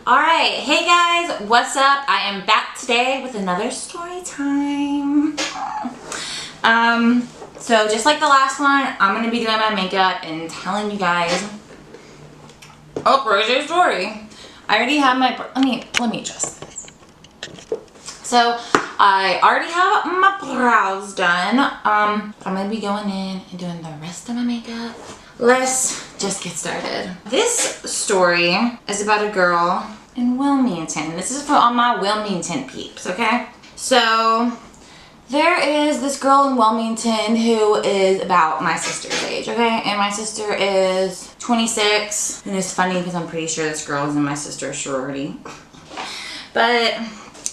Alright, hey guys, what's up? I am back today with another story time. So just like the last one, I'm going to be doing my makeup and telling you guys a crazy story. I already have my, let me adjust this. So I already have my brows done. I'm going to be going in and doing the rest of my makeup. Let's just get started. This story is about a girl in Wilmington. This is for all my Wilmington peeps, okay? So there is this girl in Wilmington who is about my sister's age, okay? And my sister is 26. And it's funny because I'm pretty sure this girl is in my sister's sorority. But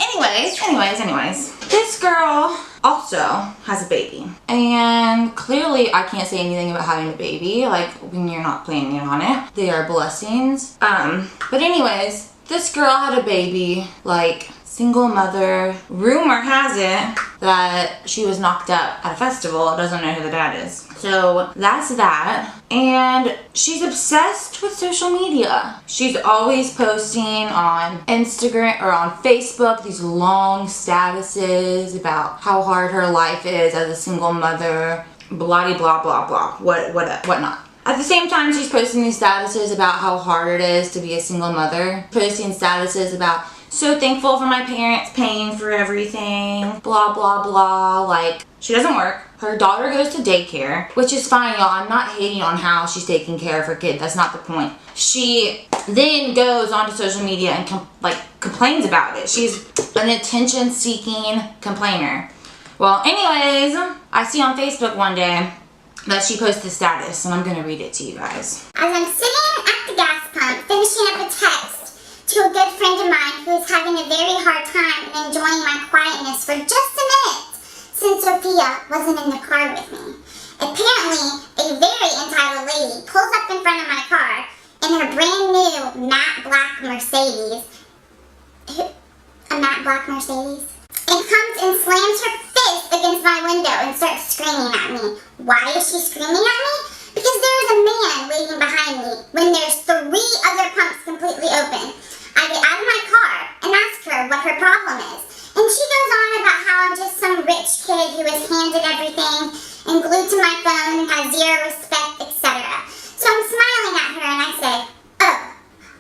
anyways, this girl also has a baby. And clearly I can't say anything about having a baby, like when you're not planning on it. They are blessings. But anyways, this girl had a baby, like single mother. Rumor has it that she was knocked up at a festival. Doesn't know who the dad is. So that's that. And she's obsessed with social media. She's always posting on Instagram or on Facebook these long statuses about how hard her life is as a single mother, blah blah blah blah, whatnot. At the same time, she's posting these statuses about how hard it is to be a single mother. Posting statuses about, so thankful for my parents paying for everything, blah, blah, blah. Like, she doesn't work. Her daughter goes to daycare, which is fine, y'all. I'm not hating on how she's taking care of her kid. That's not the point. She then goes onto social media and complains about it. She's an attention-seeking complainer. Well, anyways, I see on Facebook one day that she posted a status, and I'm going to read it to you guys. As I'm sitting at the gas pump, finishing up a text to a good friend of mine who is having a very hard time and enjoying my quietness for just a minute, since Sophia wasn't in the car with me. Apparently, a very entitled lady pulls up in front of my car in her brand new matte black Mercedes. A matte black Mercedes? And comes and slams her fist against my window and starts screaming at me. Why is she screaming at me? Because there is a man waiting behind me when there's 3 other pumps completely open. I get out of my car and ask her what her problem is. And she goes on about how I'm just some rich kid who is handed everything and glued to my phone and has zero respect, etc. So I'm smiling at her and I say, oh,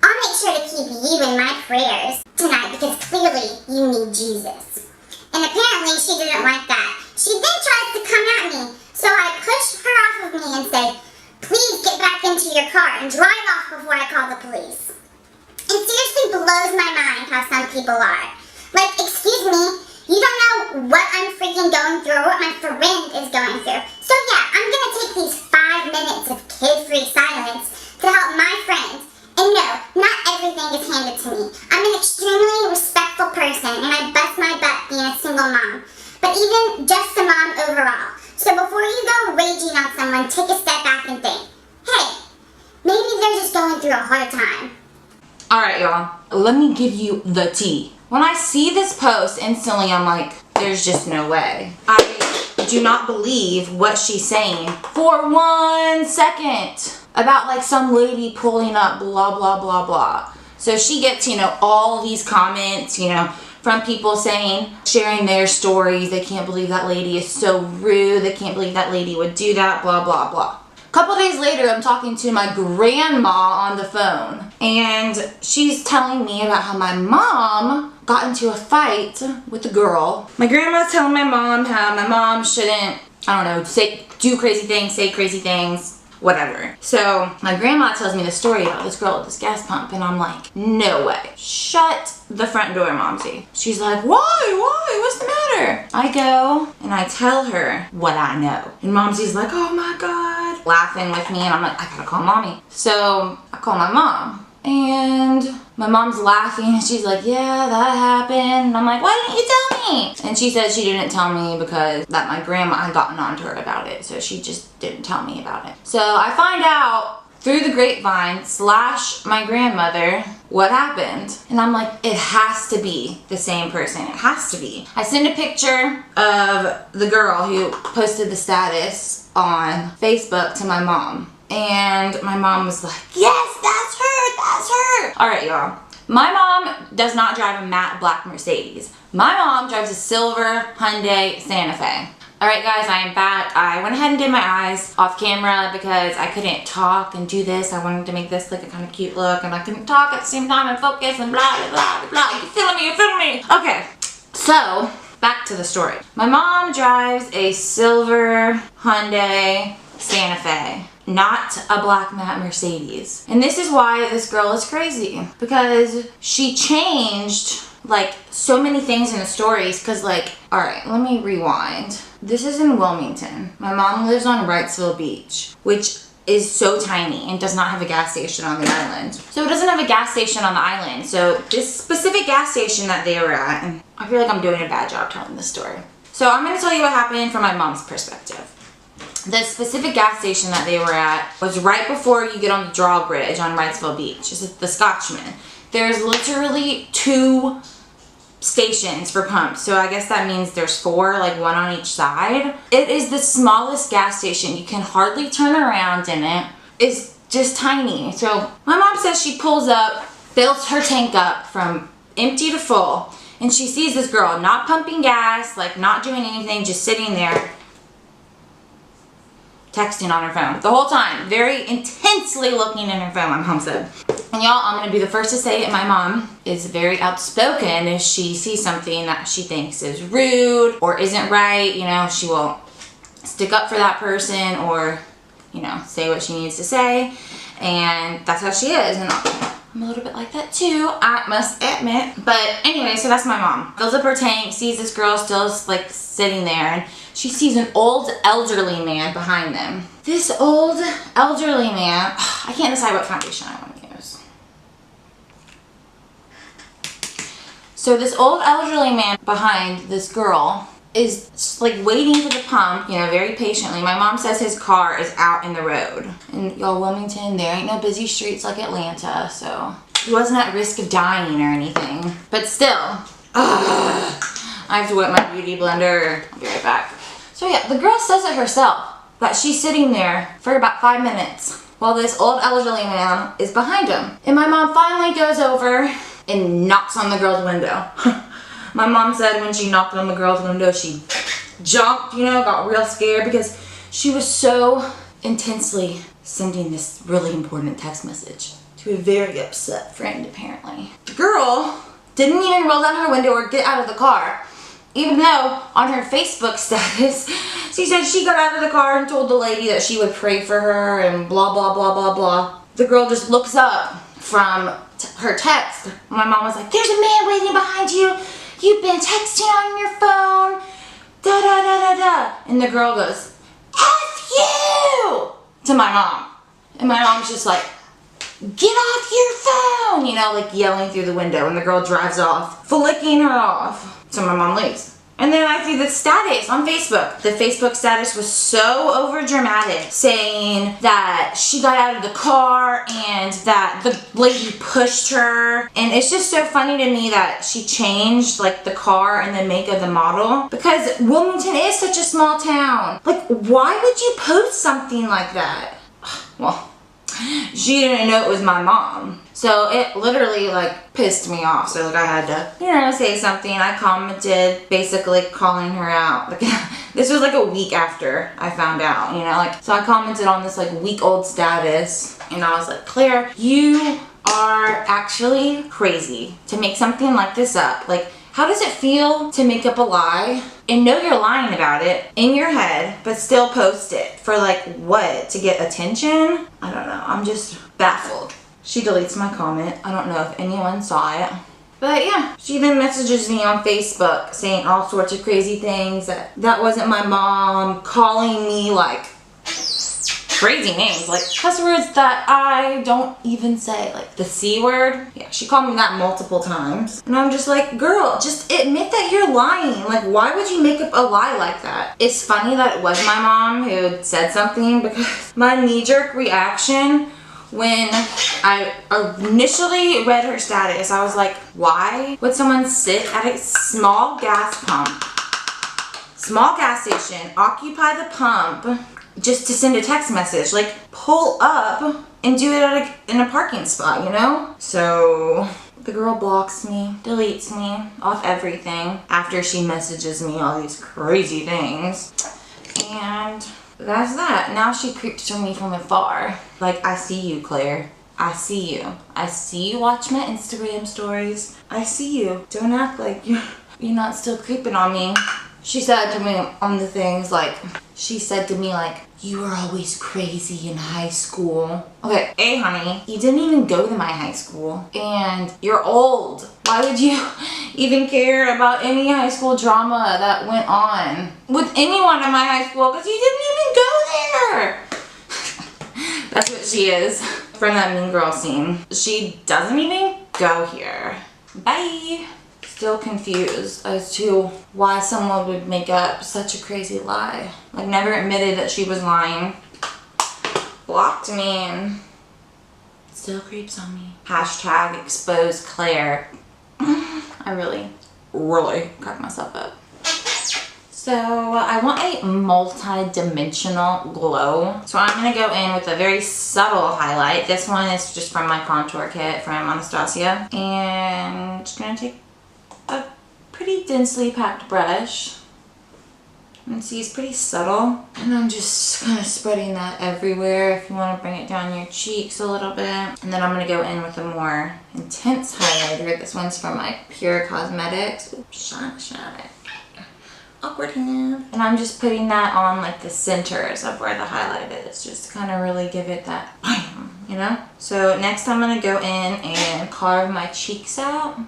I'll make sure to keep you in my prayers tonight because clearly you need Jesus. And apparently she didn't like that. She then tries to come at me, so I push her off of me and say, please get back into your car and drive off before I call the police. It seriously blows my mind how some people are. Like, excuse me, you don't know what I'm freaking going through or what my friend is going through. So yeah, I'm gonna take these 5 minutes of kid-free silence to help my friend. And no, not everything is handed to me. I'm an extremely respectful person and I bust my butt being a single mom. But even just a mom overall. So before you go raging on someone, take a step back and think, hey, maybe they're just going through a hard time. Alright, y'all. Let me give you the tea. When I see this post, instantly I'm like, there's just no way. I do not believe what she's saying for 1 second. About like some lady pulling up blah blah blah blah. So she gets, all these comments, from people saying, sharing their stories. They can't believe that lady is so rude. They can't believe that lady would do that, blah blah blah. A couple days later, I'm talking to my grandma on the phone. And she's telling me about how my mom got into a fight with a girl. My grandma's telling my mom how my mom shouldn't, do crazy things, say crazy things. Whatever. So my grandma tells me the story about this girl at this gas pump and I'm like, no way. Shut the front door, Momsy. She's like, why? What's the matter? I go and I tell her what I know. And Momsy's like, oh my God. Laughing with me and I'm like, I gotta call Mommy. So I call my mom. And my mom's laughing and she's like, yeah, that happened. And I'm like, why didn't you tell me? And she said she didn't tell me because that my grandma had gotten on to her about it. So she just didn't tell me about it. So I find out through the grapevine / my grandmother what happened. And I'm like, it has to be the same person. It has to be. I send a picture of the girl who posted the status on Facebook to my mom. And my mom was like, yes, that's her. All right, y'all. My mom does not drive a matte black Mercedes. My mom drives a silver Hyundai Santa Fe. Alright guys, I am back. I went ahead and did my eyes off camera because I couldn't talk and do this. I wanted to make this like a kind of cute look, and I couldn't talk at the same time and focus and blah blah blah blah. You feeling me? You feeling me? Okay, so back to the story. My mom drives a silver Hyundai Santa Fe, not a black matte Mercedes. And this is why this girl is crazy, because she changed like so many things in the stories. Because like, all right, let me rewind. This is in Wilmington. My mom lives on Wrightsville Beach, which is so tiny and does not have a gas station on the island. So it doesn't have a gas station on the island. So this specific gas station that they were at, and I feel like I'm doing a bad job telling this story. So I'm gonna tell you what happened from my mom's perspective. The specific gas station that they were at was right before you get on the drawbridge on Wrightsville Beach. It's the Scotchman. There's literally 2 stations for pumps, so I guess that means there's 4, like 1 on each side. It is the smallest gas station. You can hardly turn around in it. It's just tiny. So my mom says she pulls up, fills her tank up from empty to full, and she sees this girl not pumping gas, like not doing anything, just sitting there texting on her phone the whole time, very intensely looking in her phone, my mom said. And y'all, I'm gonna be the first to say it, my mom is very outspoken. If she sees something that she thinks is rude or isn't right, you know, she will stick up for that person or, you know, say what she needs to say. And that's how she is. And I'm a little bit like that too, I must admit. But anyway, so that's my mom. Fills up her tank, sees this girl still like sitting there, and she sees an old elderly man behind them. This old elderly man, I can't decide what foundation I want to use. So this old elderly man behind this girl is just like waiting for the pump, you know, very patiently. My mom says his car is out in the road. And y'all, Wilmington, there ain't no busy streets like Atlanta, so he wasn't at risk of dying or anything. But still, I have to wet my beauty blender. I'll be right back. So yeah, the girl says it herself, that she's sitting there for about 5 minutes while this old elderly man is behind him. And my mom finally goes over and knocks on the girl's window. My mom said when she knocked on the girl's window, she jumped, you know, got real scared because she was so intensely sending this really important text message to a very upset friend, apparently. The girl didn't even roll down her window or get out of the car, even though on her Facebook status, she said she got out of the car and told the lady that she would pray for her and blah, blah, blah, blah, blah. The girl just looks up from her text. My mom was like, "There's a man waiting behind you. You've been texting on your phone, da da da da da." And the girl goes, "F you!" to my mom. And my mom's just like, "Get off your phone!" You know, like yelling through the window. And the girl drives off, flicking her off. So my mom leaves. And then I see the status on Facebook. The Facebook status was so over dramatic, saying that she got out of the car and that the lady pushed her. And it's just so funny to me that she changed like the car and the make of the model, because Wilmington is such a small town. Like, why would you post something like that? Well, she didn't know it was my mom. So it literally like pissed me off. So like I had to, you know, say something. I commented basically calling her out. Like this was like a week after I found out, you know, like, so I commented on this like week-old status and I was like, "Claire, you are actually crazy to make something like this up. Like, how does it feel to make up a lie and know you're lying about it in your head, but still post it for like what? To get attention? I don't know. I'm just baffled." She deletes my comment. I don't know if anyone saw it. But yeah, she then messages me on Facebook saying all sorts of crazy things, that wasn't my mom, calling me like crazy names, like cuss words that I don't even say, like the C word. Yeah, she called me that multiple times. And I'm just like, girl, just admit that you're lying. Like, why would you make up a lie like that? It's funny that it was my mom who said something, because my knee-jerk reaction when I initially read her status, I was like, why would someone sit at a small gas pump, small gas station, occupy the pump just to send a text message? Like, pull up and do it in a parking spot, you know? So The girl blocks me, deletes me off everything after she messages me all these crazy things. And that's that. Now she creeps from me from afar. Like, I see you, Claire. I see you. I see you watch my Instagram stories. I see you. Don't act like you're not still creeping on me. She said to me on the things like, you were always crazy in high school. Okay, hey honey, you didn't even go to my high school and you're old. Why would you even care about any high school drama that went on with anyone in my high school? Because you didn't even go there. That's what she is from that Mean Girl scene. She doesn't even go here. Bye. Still confused as to why someone would make up such a crazy lie. Like, never admitted that she was lying. Blocked me and still creeps on me. Hashtag expose Claire. I really cracked myself up. So I want a multi-dimensional glow. So I'm gonna go in with a very subtle highlight. This one is just from my contour kit from Anastasia. And just gonna take a pretty densely packed brush. And see, it's pretty subtle. And I'm just kind of spreading that everywhere if you want to bring it down your cheeks a little bit. And then I'm going to go in with a more intense highlighter. This one's from my Pure Cosmetics. Oops, shine. Awkward hand. And I'm just putting that on like the centers of where the highlight is, just to kind of really give it that bam, you know? So next I'm going to go in and carve my cheeks out.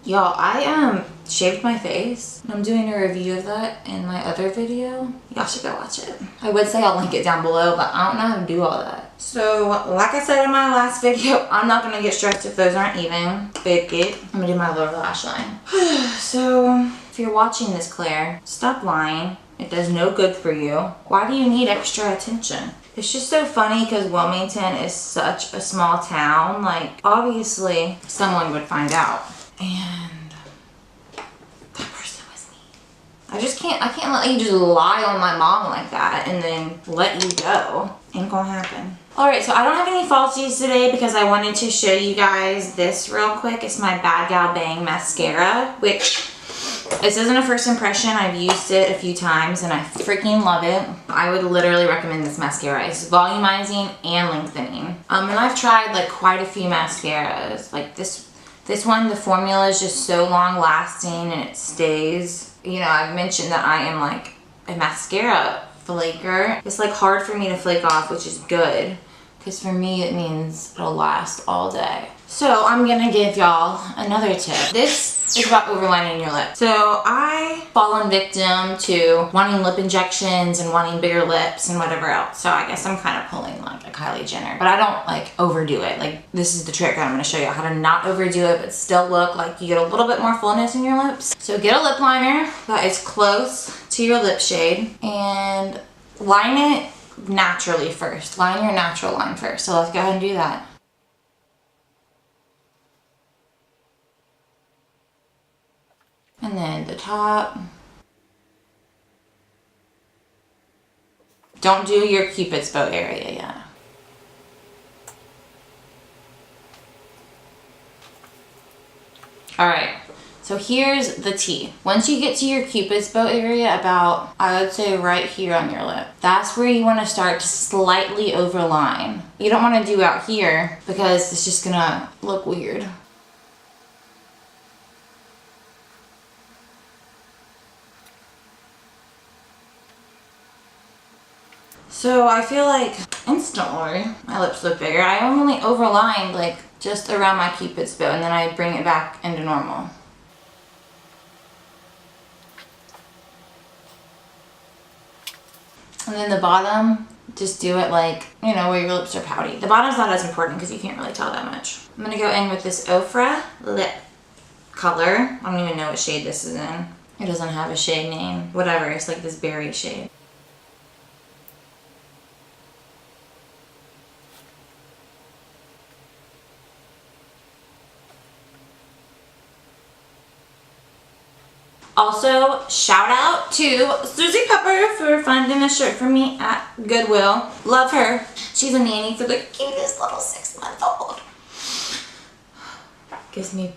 Y'all, I shaved my face. I'm doing a review of that in my other video. Y'all should go watch it. I would say I'll link it down below, but I don't know how to do all that. So, like I said in my last video, I'm not gonna get stressed if those aren't even. Fake it. I'm gonna do my lower lash line. So, if you're watching this, Claire, stop lying. It does no good for you. Why do you need extra attention? It's just so funny because Wilmington is such a small town. Like, obviously, someone would find out. And that person was me. I can't let you just lie on my mom like that and then let you go. Ain't gonna happen. Alright, so I don't have any falsies today because I wanted to show you guys this real quick. It's my Bad Gal Bang mascara, which this isn't a first impression. I've used it a few times and I freaking love it. I would literally recommend this mascara. It's volumizing and lengthening. And I've tried like quite a few mascaras. Like this one, the formula is just so long lasting and it stays. You know, I've mentioned that I am like a mascara flaker. It's like hard for me to flake off, which is good. Because for me, it means it'll last all day. So I'm gonna give y'all another tip. This is about overlining your lips. So I fallen victim to wanting lip injections and wanting bigger lips and whatever else. So I guess I'm kind of pulling like a Kylie Jenner, but I don't like overdo it. Like, this is the trick. I'm gonna show you how to not overdo it, but still look like you get a little bit more fullness in your lips. So get a lip liner that is close to your lip shade and line it naturally first. Line your natural line first. So let's go ahead and do that. And then the top. Don't do your Cupid's bow area yet. Alright, so here's the tea. Once you get to your Cupid's bow area, about, I would say right here on your lip, that's where you want to start to slightly overline. You don't want to do out here because it's just gonna look weird. So I feel like instantly my lips look bigger. I only overlined like just around my Cupid's bow and then I bring it back into normal. And then the bottom, just do it like, you know, where your lips are pouty. The bottom's not as important because you can't really tell that much. I'm gonna go in with this Ofra lip color. I don't even know what shade this is in. It doesn't have a shade name. Whatever, it's like this berry shade. Also, shout out to Susie Pepper for finding a shirt for me at Goodwill. Love her. She's a nanny for the cutest little 6-month-old. Gives me...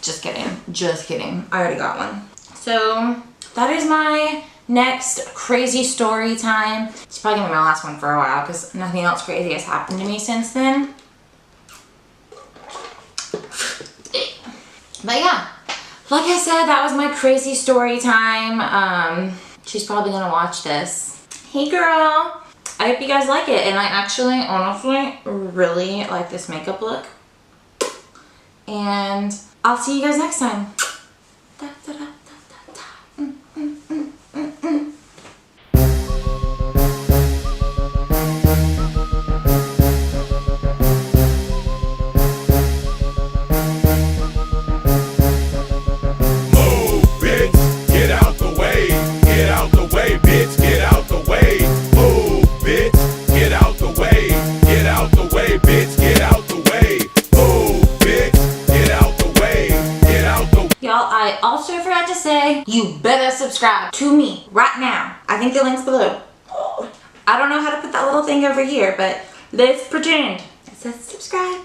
Just kidding. Just kidding. I already got one. So that is my next crazy story time. It's probably gonna be my last one for a while because nothing else crazy has happened to me since then. But yeah, like I said, that was my crazy story time. She's probably gonna watch this. Hey girl, I hope you guys like it. And I actually, honestly, really like this makeup look. And I'll see you guys next time. Da, da, da. I also forgot to say, you better subscribe to me right now. I think the link's below. I don't know how to put that little thing over here, but let's pretend. It says subscribe.